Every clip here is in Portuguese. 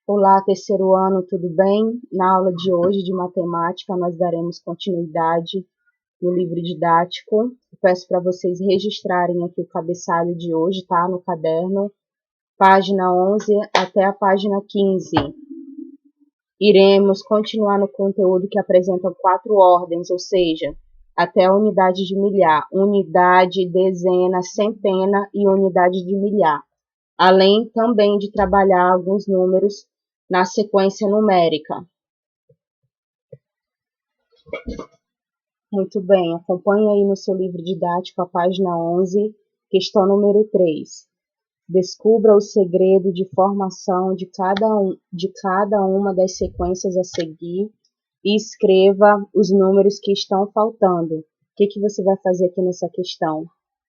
Olá, terceiro ano, tudo bem? Na aula de hoje de matemática, nós daremos continuidade no livro didático. Eu peço para vocês registrarem aqui o cabeçalho de hoje, tá? No caderno, página 11 até a página 15. Iremos continuar no conteúdo que apresenta 4 ordens, ou seja, até a unidade de milhar, unidade, dezena, centena e unidade de milhar. Além também de trabalhar alguns números na sequência numérica. Muito bem, acompanhe aí no seu livro didático a página 11, questão número 3. Descubra o segredo de formação de cada uma das sequências a seguir e escreva os números que estão faltando. O que você vai fazer aqui nessa questão?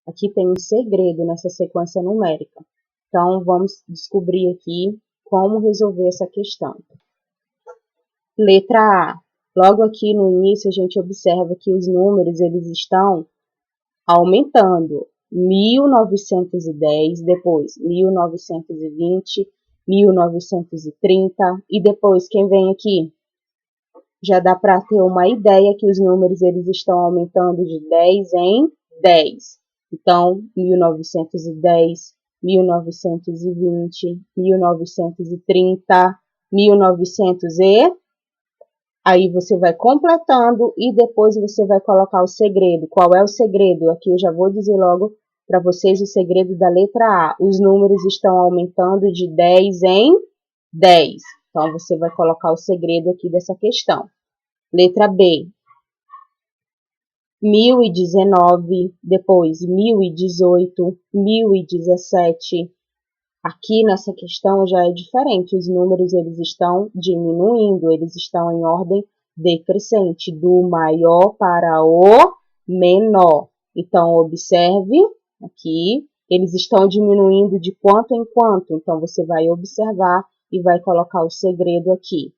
Aqui tem um segredo nessa sequência numérica. Então, vamos descobrir aqui como resolver essa questão. Letra A. Logo aqui no início, a gente observa que os números eles estão aumentando. 1910, depois 1920, 1930 e depois quem vem aqui? Já dá para ter uma ideia que os números eles estão aumentando de 10 em 10. Então, 1910, 1920, 1930, 1900 e... Aí você vai completando e depois você vai colocar o segredo. Qual é o segredo? Aqui eu já vou dizer logo para vocês o segredo da letra A. Os números estão aumentando de 10 em 10. Então, você vai colocar o segredo aqui dessa questão. Letra B. 1019, depois 1018, 1017. Aqui nessa questão já é diferente, os números eles estão diminuindo, eles estão em ordem decrescente, do maior para o menor. Então, observe aqui, eles estão diminuindo de quanto em quanto, então você vai observar e vai colocar o segredo aqui.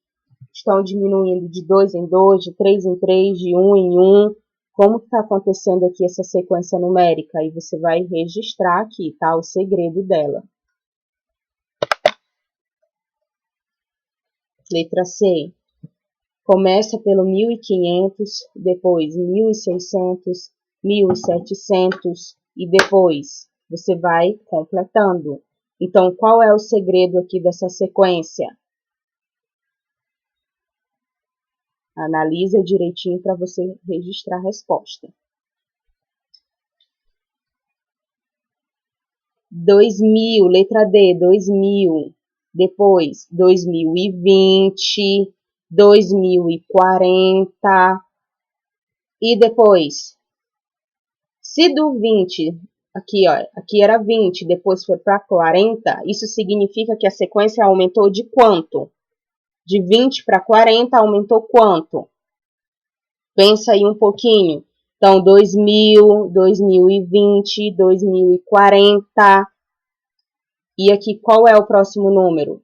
Estão diminuindo de 2 em 2, de 3 em 3, de 1 em 1. Como está acontecendo aqui essa sequência numérica? E você vai registrar aqui, tá? O segredo dela. Letra C. Começa pelo 1500, depois 1600, 1700 e depois você vai completando. Então, qual é o segredo aqui dessa sequência? Analisa direitinho para você registrar a resposta. 2000, letra D, 2000. Depois, 2020, 2040. E depois, se do 20, aqui, ó, aqui era 20, depois foi para 40, isso significa que a sequência aumentou de quanto? De 20 para 40 aumentou quanto? Pensa aí um pouquinho. Então, 2000, 2020, 2040. E aqui, qual é o próximo número?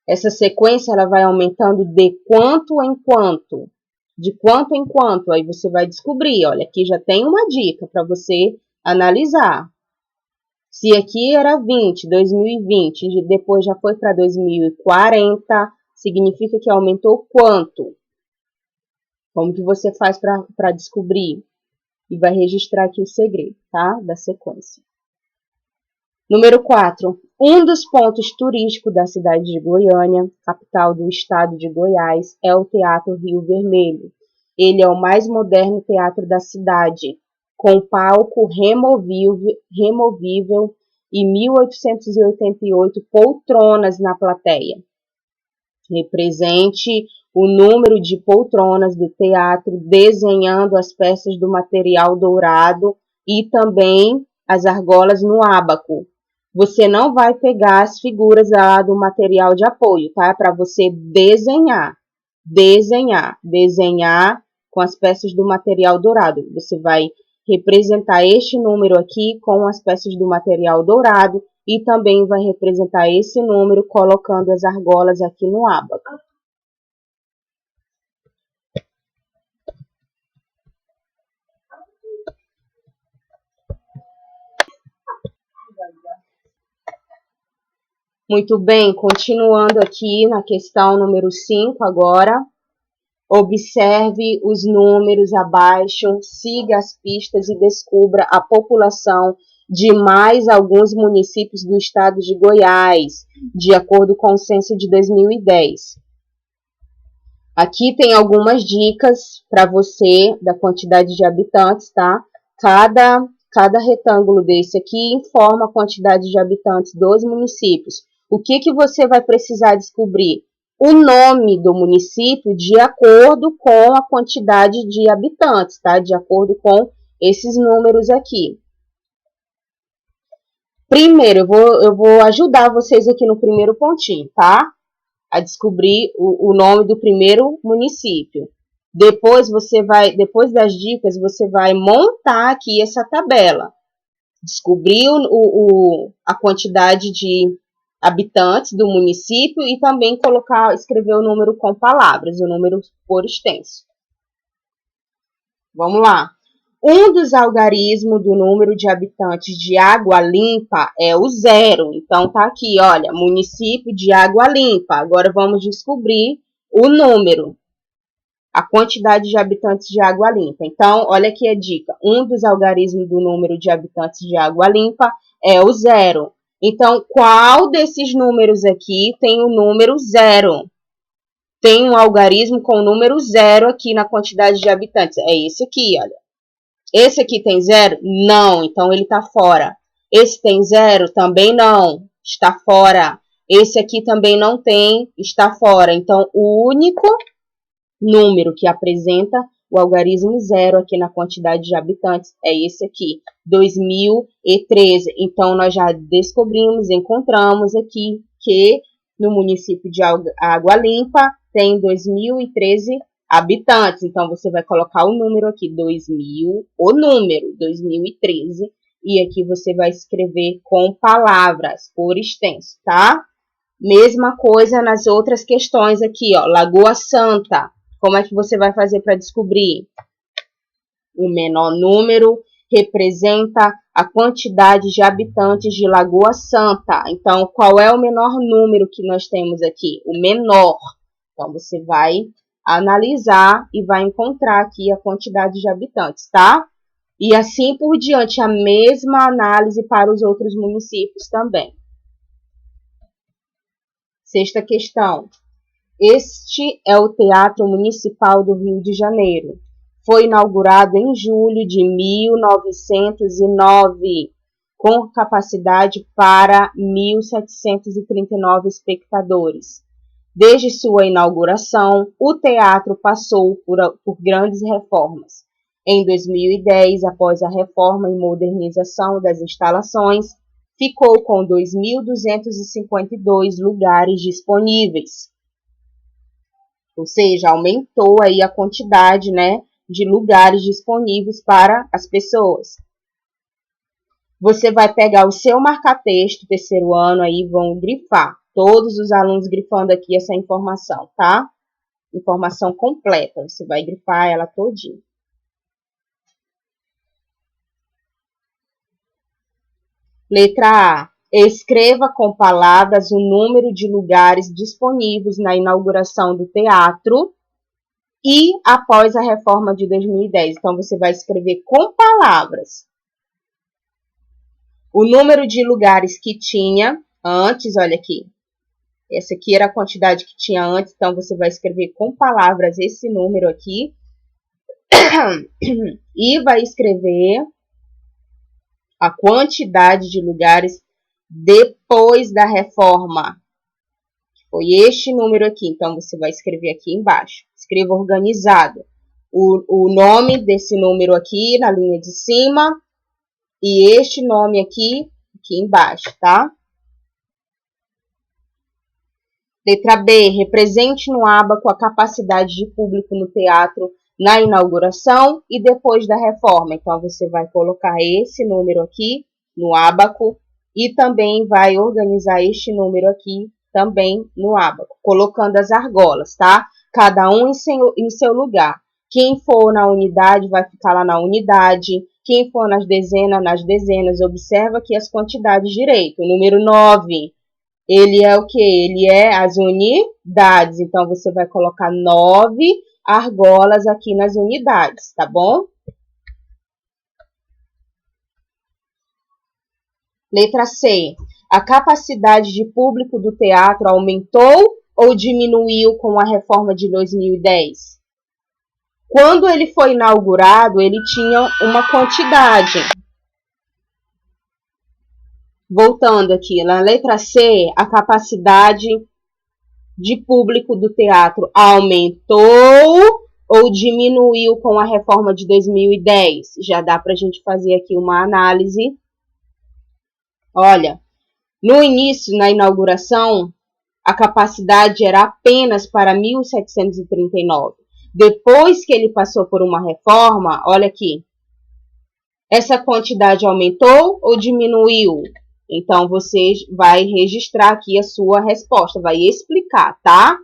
Essa sequência ela vai aumentando de quanto em quanto? De quanto em quanto? Aí você vai descobrir. Olha, aqui já tem uma dica para você analisar. Se aqui era 20, 2020, depois já foi para 2040, significa que aumentou quanto? Como que você faz para descobrir? E vai registrar aqui o segredo, tá? Da sequência. Número 4. Um dos pontos turísticos da cidade de Goiânia, capital do estado de Goiás, é o Teatro Rio Vermelho. Ele é o mais moderno teatro da cidade, com palco removível e 1888 poltronas na plateia. Represente o número de poltronas do teatro desenhando as peças do material dourado e também as argolas no ábaco. Você não vai pegar as figuras lá do material de apoio, tá? Para você desenhar com as peças do material dourado. Você vai representar este número aqui com as peças do material dourado e também vai representar esse número colocando as argolas aqui no ábaco. Muito bem, continuando aqui na questão número 5 agora. Observe os números abaixo, siga as pistas e descubra a população de mais alguns municípios do estado de Goiás, de acordo com o censo de 2010. Aqui tem algumas dicas para você da quantidade de habitantes, tá? Cada retângulo desse aqui informa a quantidade de habitantes dos municípios. O que você vai precisar descobrir? O nome do município de acordo com a quantidade de habitantes, tá? De acordo com esses números aqui. Primeiro, eu vou ajudar vocês aqui no primeiro pontinho, tá? A descobrir o nome do primeiro município. Depois depois das dicas, você vai montar aqui essa tabela. Descobrir a quantidade de habitantes do município e também escrever o número com palavras, o número por extenso. Vamos lá. Um dos algarismos do número de habitantes de Água Limpa é o 0. Então, tá aqui, olha, município de Água Limpa. Agora, vamos descobrir o número, a quantidade de habitantes de Água Limpa. Então, olha aqui a dica. Um dos algarismos do número de habitantes de Água Limpa é o 0. Então, qual desses números aqui tem o número 0? Tem um algarismo com o número 0 aqui na quantidade de habitantes. É esse aqui, olha. Esse aqui tem 0? Não, então ele está fora. Esse tem 0? Também não, está fora. Esse aqui também não tem, está fora. Então, o único número que apresenta o algarismo 0 aqui na quantidade de habitantes é esse aqui, 2013. Então, nós já descobrimos, encontramos aqui que no município de Água Limpa tem 2013 habitantes. Então, você vai colocar o número aqui, 2013, e aqui você vai escrever com palavras, por extenso, tá? Mesma coisa nas outras questões aqui, ó, Lagoa Santa. Como é que você vai fazer para descobrir? O menor número representa a quantidade de habitantes de Lagoa Santa. Então, qual é o menor número que nós temos aqui? O menor. Então, você vai analisar e vai encontrar aqui a quantidade de habitantes, tá? E assim por diante, a mesma análise para os outros municípios também. Sexta questão. Este é o Teatro Municipal do Rio de Janeiro. Foi inaugurado em julho de 1909, com capacidade para 1.739 espectadores. Desde sua inauguração, o teatro passou por grandes reformas. Em 2010, após a reforma e modernização das instalações, ficou com 2.252 lugares disponíveis. Ou seja, aumentou aí a quantidade, né, de lugares disponíveis para as pessoas. Você vai pegar o seu marca-texto, terceiro ano, aí vão grifar. Todos os alunos grifando aqui essa informação, tá? Informação completa. Você vai grifar ela todinha. Letra A. Escreva com palavras o número de lugares disponíveis na inauguração do teatro e após a reforma de 2010. Então, você vai escrever com palavras o número de lugares que tinha antes, olha aqui. Essa aqui era a quantidade que tinha antes, então você vai escrever com palavras esse número aqui. E vai escrever a quantidade de lugares depois da reforma. Foi este número aqui, então você vai escrever aqui embaixo. Escreva organizado. O nome desse número aqui na linha de cima e este nome aqui embaixo, tá? Letra B. Represente no ábaco a capacidade de público no teatro na inauguração e depois da reforma. Então, você vai colocar esse número aqui no ábaco e também vai organizar este número aqui também no ábaco, colocando as argolas, tá? Cada um em seu lugar. Quem for na unidade vai ficar lá na unidade. Quem for nas dezenas. Observa aqui as quantidades direito. O número 9 Ele é o quê? Ele é as unidades. Então, você vai colocar 9 argolas aqui nas unidades, tá bom? Letra C. A capacidade de público do teatro aumentou ou diminuiu com a reforma de 2010? Quando ele foi inaugurado, ele tinha uma quantidade. Voltando aqui, na letra C, a capacidade de público do teatro aumentou ou diminuiu com a reforma de 2010? Já dá para a gente fazer aqui uma análise. Olha, no início, na inauguração, a capacidade era apenas para 1.739. Depois que ele passou por uma reforma, olha aqui, essa quantidade aumentou ou diminuiu? Então, você vai registrar aqui a sua resposta, vai explicar, tá?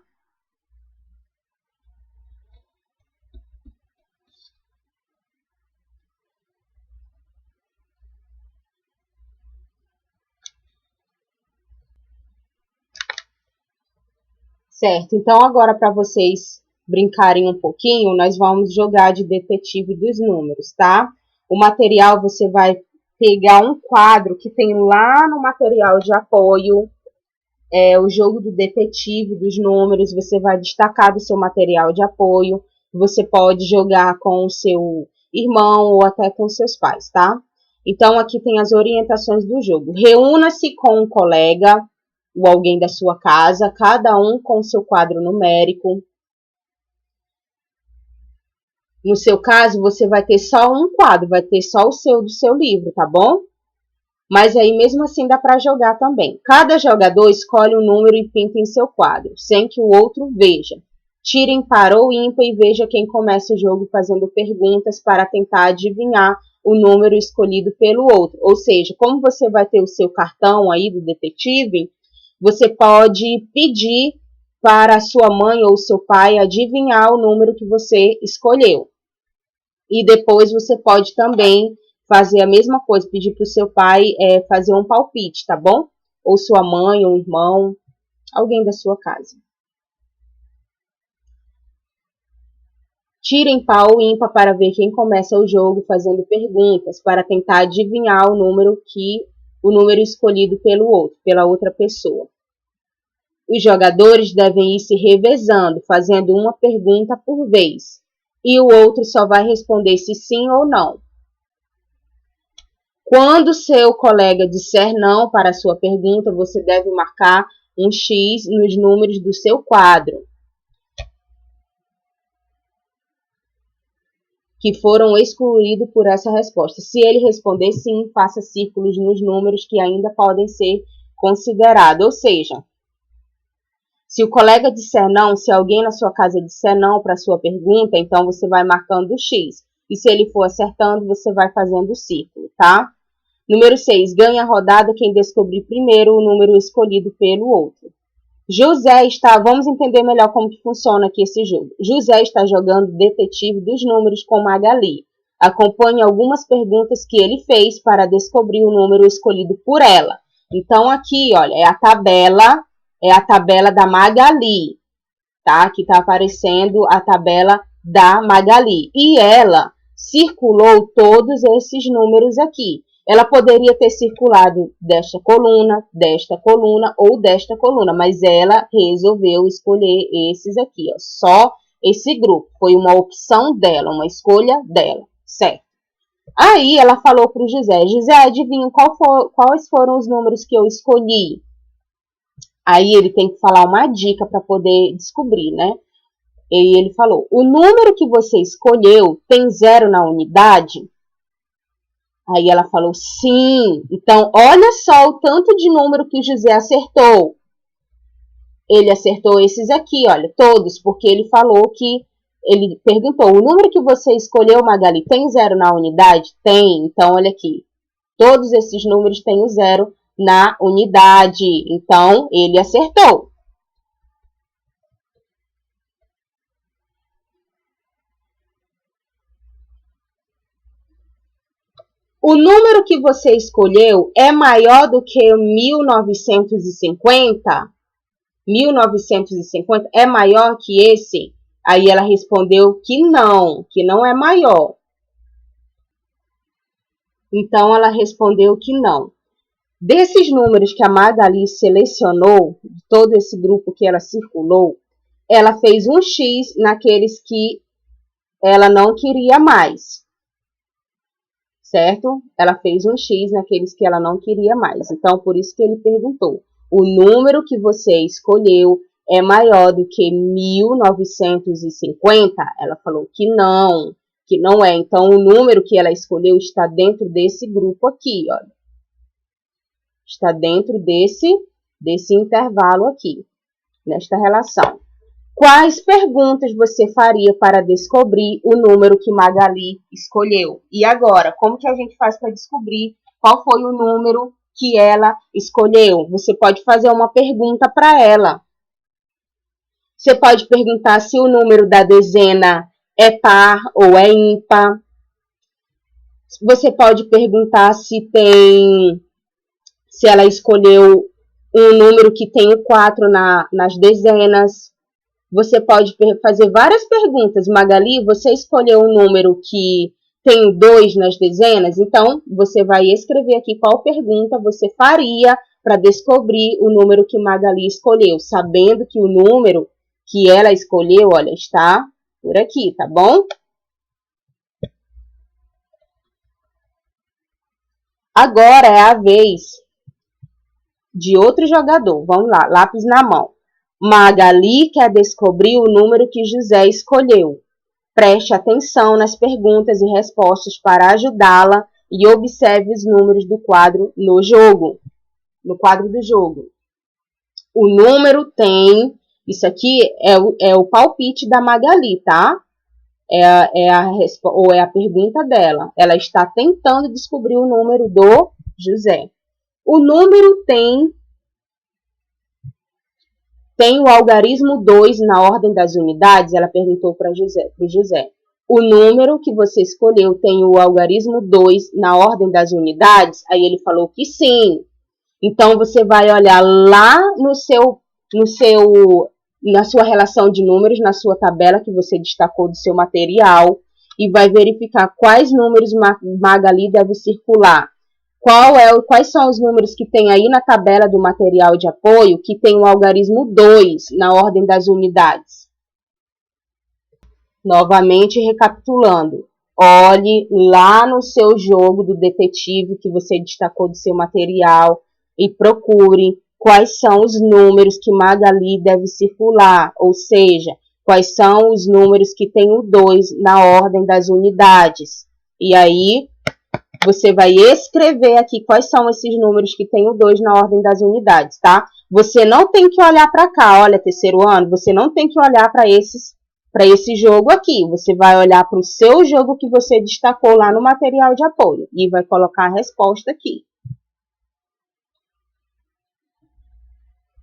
Certo, então agora para vocês brincarem um pouquinho, nós vamos jogar de detetive dos números, tá? O material você vai pegar um quadro que tem lá no material de apoio, o jogo do detetive dos números, você vai destacar do seu material de apoio, você pode jogar com o seu irmão ou até com seus pais, tá? Então aqui tem as orientações do jogo. Reúna-se com um colega ou alguém da sua casa, cada um com o seu quadro numérico. No seu caso, você vai ter só um quadro, vai ter só o seu do seu livro, tá bom? Mas aí mesmo assim dá para jogar também. Cada jogador escolhe um número e pinta em seu quadro, sem que o outro veja. Tirem par ou ímpar e veja quem começa o jogo fazendo perguntas para tentar adivinhar o número escolhido pelo outro. Ou seja, como você vai ter o seu cartão aí do detetive, você pode pedir para a sua mãe ou seu pai adivinhar o número que você escolheu. E depois você pode também fazer a mesma coisa, pedir para o seu pai fazer um palpite, tá bom? Ou sua mãe, ou irmão, alguém da sua casa. Tirem par ou ímpar para ver quem começa o jogo fazendo perguntas, para tentar adivinhar o número escolhido pela outra pessoa. Os jogadores devem ir se revezando, fazendo uma pergunta por vez, e o outro só vai responder se sim ou não. Quando seu colega disser não para a sua pergunta, você deve marcar um X nos números do seu quadro, que foram excluídos por essa resposta. Se ele responder sim, faça círculos nos números que ainda podem ser considerados. Ou seja, se o colega disser não, se alguém na sua casa disser não para a sua pergunta, então você vai marcando o X. E se ele for acertando, você vai fazendo o círculo, tá? Número 6. Ganha a rodada quem descobrir primeiro o número escolhido pelo outro. Vamos entender melhor como que funciona aqui esse jogo. José está jogando detetive dos números com Magali. Acompanhe algumas perguntas que ele fez para descobrir o número escolhido por ela. Então aqui, olha, é a tabela da Magali, tá? Aqui está aparecendo a tabela da Magali. E ela circulou todos esses números aqui. Ela poderia ter circulado desta coluna ou desta coluna, mas ela resolveu escolher esses aqui, ó, só esse grupo. Foi uma opção dela, uma escolha dela, certo? Aí ela falou para o José, José, adivinha quais foram os números que eu escolhi? Aí ele tem que falar uma dica para poder descobrir, né? E ele falou, o número que você escolheu tem 0 na unidade? Aí ela falou, sim. Então, olha só o tanto de número que o José acertou. Ele acertou esses aqui, olha, todos, porque ele falou que, ele perguntou, o número que você escolheu, Magali, tem 0 na unidade? Tem. Então, olha aqui, todos esses números têm o 0 na unidade. Então, ele acertou. O número que você escolheu é maior do que 1950? 1950 é maior que esse? Aí ela respondeu que não é maior. Então, ela respondeu que não. Desses números que a Magali selecionou, de todo esse grupo que ela circulou, ela fez um X naqueles que ela não queria mais. Certo? Ela fez um X naqueles que ela não queria mais. Então, por isso que ele perguntou. O número que você escolheu é maior do que 1950? Ela falou que não é. Então, o número que ela escolheu está dentro desse grupo aqui, olha. Está dentro desse intervalo aqui, nesta relação. Quais perguntas você faria para descobrir o número que Magali escolheu? E agora, como que a gente faz para descobrir qual foi o número que ela escolheu? Você pode fazer uma pergunta para ela. Você pode perguntar se o número da dezena é par ou é ímpar. Você pode perguntar se ela escolheu um número que tem o 4 nas dezenas. Você pode fazer várias perguntas. Magali, você escolheu um número que tem 2 nas dezenas? Então, você vai escrever aqui qual pergunta você faria para descobrir o número que Magali escolheu, sabendo que o número que ela escolheu, olha, está por aqui, tá bom? Agora é a vez de outro jogador. Vamos lá, lápis na mão. Magali quer descobrir o número que José escolheu. Preste atenção nas perguntas e respostas para ajudá-la e observe os números do quadro no quadro do jogo. O número tem... Isso aqui é o palpite da Magali, tá? É a pergunta dela. Ela está tentando descobrir o número do José. O número tem o algarismo 2 na ordem das unidades? Ela perguntou para o José. O número que você escolheu tem o algarismo 2 na ordem das unidades? Aí ele falou que sim. Então, você vai olhar lá na sua relação de números, na sua tabela que você destacou do seu material, e vai verificar quais números Magali deve circular. Quais são os números que tem aí na tabela do material de apoio que tem o algarismo 2 na ordem das unidades? Novamente, recapitulando. Olhe lá no seu jogo do detetive que você destacou do seu material e procure quais são os números que Magali deve circular, ou seja, quais são os números que tem o 2 na ordem das unidades. E aí, você vai escrever aqui quais são esses números que tem o 2 na ordem das unidades, tá? Você não tem que olhar para cá, olha, terceiro ano, você não tem que olhar para esse jogo aqui. Você vai olhar para o seu jogo que você destacou lá no material de apoio e vai colocar a resposta aqui.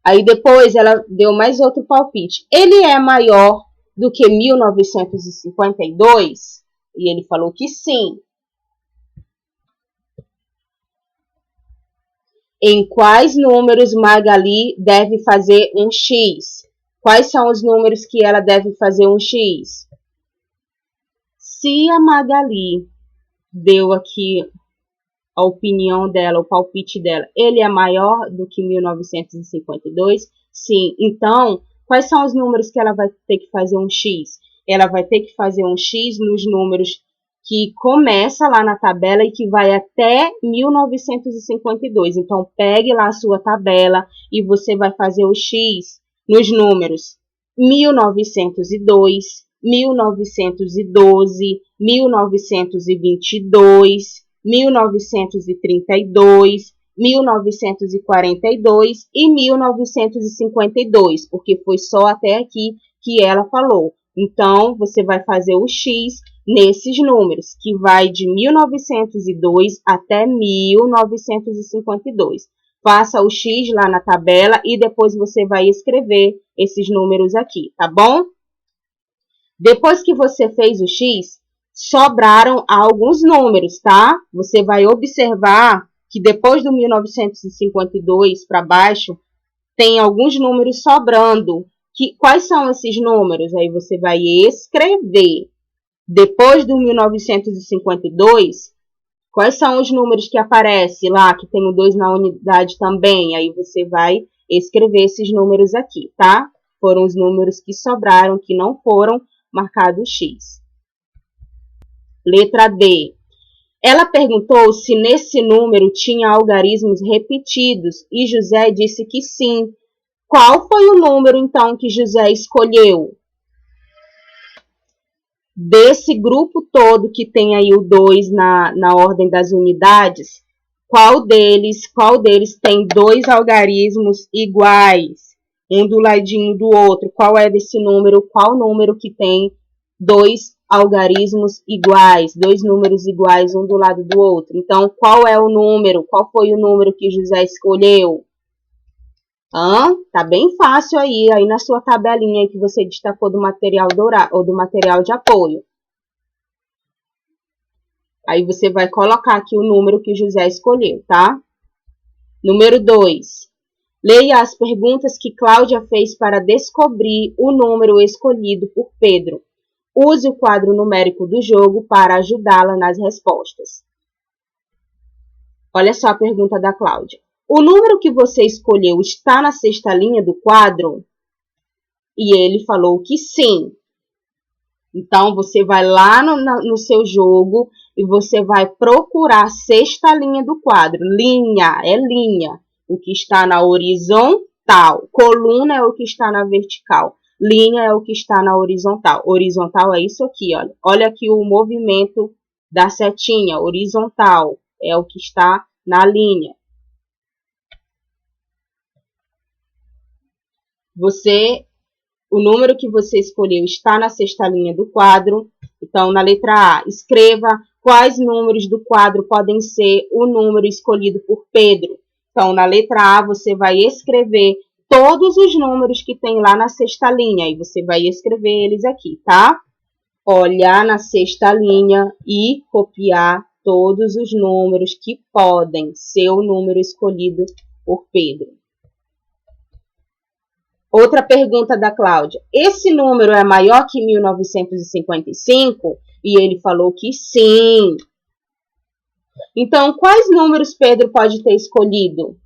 Aí depois ela deu mais outro palpite. Ele é maior do que 1952? E ele falou que sim. Em quais números Magali deve fazer um X? Quais são os números que ela deve fazer um X? Se a Magali deu aqui a opinião dela, o palpite dela, ele é maior do que 1952? Sim. Então, quais são os números que ela vai ter que fazer um X? Ela vai ter que fazer um X nos números que começa lá na tabela e que vai até 1952. Então, pegue lá a sua tabela e você vai fazer o X nos números 1902, 1912, 1922, 1932, 1942 e 1952, porque foi só até aqui que ela falou. Então, você vai fazer o X nesses números, que vai de 1902 até 1952. Faça o X lá na tabela e depois você vai escrever esses números aqui, tá bom? Depois que você fez o X, sobraram alguns números, tá? Você vai observar que depois do 1952 para baixo, tem alguns números sobrando. Quais são esses números? Aí você vai escrever. Depois do 1952, quais são os números que aparecem lá, que tem o 2 na unidade também? Aí você vai escrever esses números aqui, tá? Foram os números que sobraram, que não foram marcados X. Letra D. Ela perguntou se nesse número tinha algarismos repetidos e José disse que sim. Qual foi o número, então, que José escolheu? Desse grupo todo que tem aí o 2 na ordem das unidades, qual deles tem dois algarismos iguais, um do ladinho do outro? Qual é desse número? Qual número que tem dois algarismos iguais, dois números iguais um do lado do outro? Então, qual é o número? Qual foi o número que José escolheu? Tá bem fácil aí na sua tabelinha aí que você destacou do material ou do material de apoio. Aí você vai colocar aqui o número que José escolheu, tá? Número 2. Leia as perguntas que Cláudia fez para descobrir o número escolhido por Pedro. Use o quadro numérico do jogo para ajudá-la nas respostas. Olha só a pergunta da Cláudia. O número que você escolheu está na sexta linha do quadro? E ele falou que sim. Então, você vai lá no seu jogo e você vai procurar a sexta linha do quadro. Linha é linha. O que está na horizontal. Coluna é o que está na vertical. Linha é o que está na horizontal. Horizontal é isso aqui, olha. Olha aqui o movimento da setinha. Horizontal é o que está na linha. O número que você escolheu está na sexta linha do quadro. Então, na letra A, escreva quais números do quadro podem ser o número escolhido por Pedro. Então, na letra A, você vai escrever todos os números que tem lá na sexta linha. E você vai escrever eles aqui, tá? Olhar na sexta linha e copiar todos os números que podem ser o número escolhido por Pedro. Outra pergunta da Cláudia. Esse número é maior que 1955? E ele falou que sim. Então, quais números Pedro pode ter escolhido?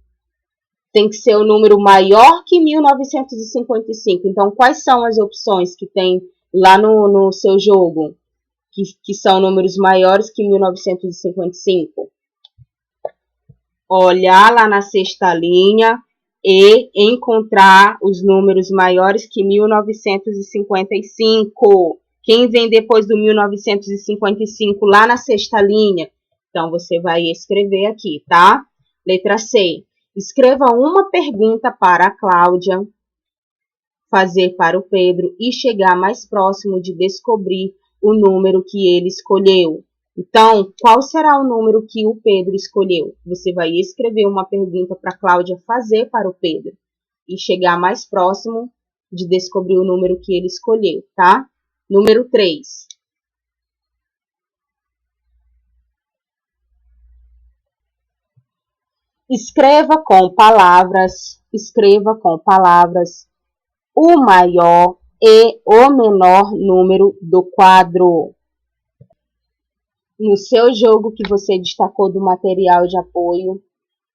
Tem que ser o número maior que 1955. Então, quais são as opções que tem lá no seu jogo? Que são números maiores que 1955. Olhar lá na sexta linha e encontrar os números maiores que 1955. Quem vem depois do 1955 lá na sexta linha? Então, você vai escrever aqui, tá? Letra C. Escreva uma pergunta para a Cláudia, fazer para o Pedro e chegar mais próximo de descobrir o número que ele escolheu. Então, qual será o número que o Pedro escolheu? Você vai escrever uma pergunta para a Cláudia fazer para o Pedro e chegar mais próximo de descobrir o número que ele escolheu, tá? Número 3. Escreva com palavras o maior e o menor número do quadro. No seu jogo que você destacou do material de apoio,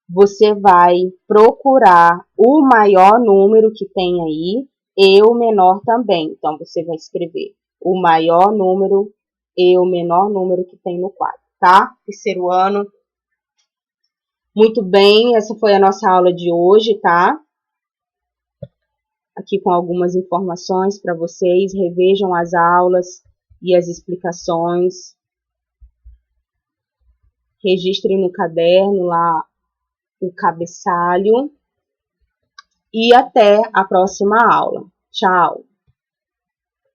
você vai procurar o maior número que tem aí e o menor também. Então, você vai escrever o maior número e o menor número que tem no quadro, tá? Terceiro ano. Muito bem, essa foi a nossa aula de hoje, tá? Aqui com algumas informações para vocês. Revejam as aulas e as explicações. Registrem no caderno lá o cabeçalho. E até a próxima aula. Tchau!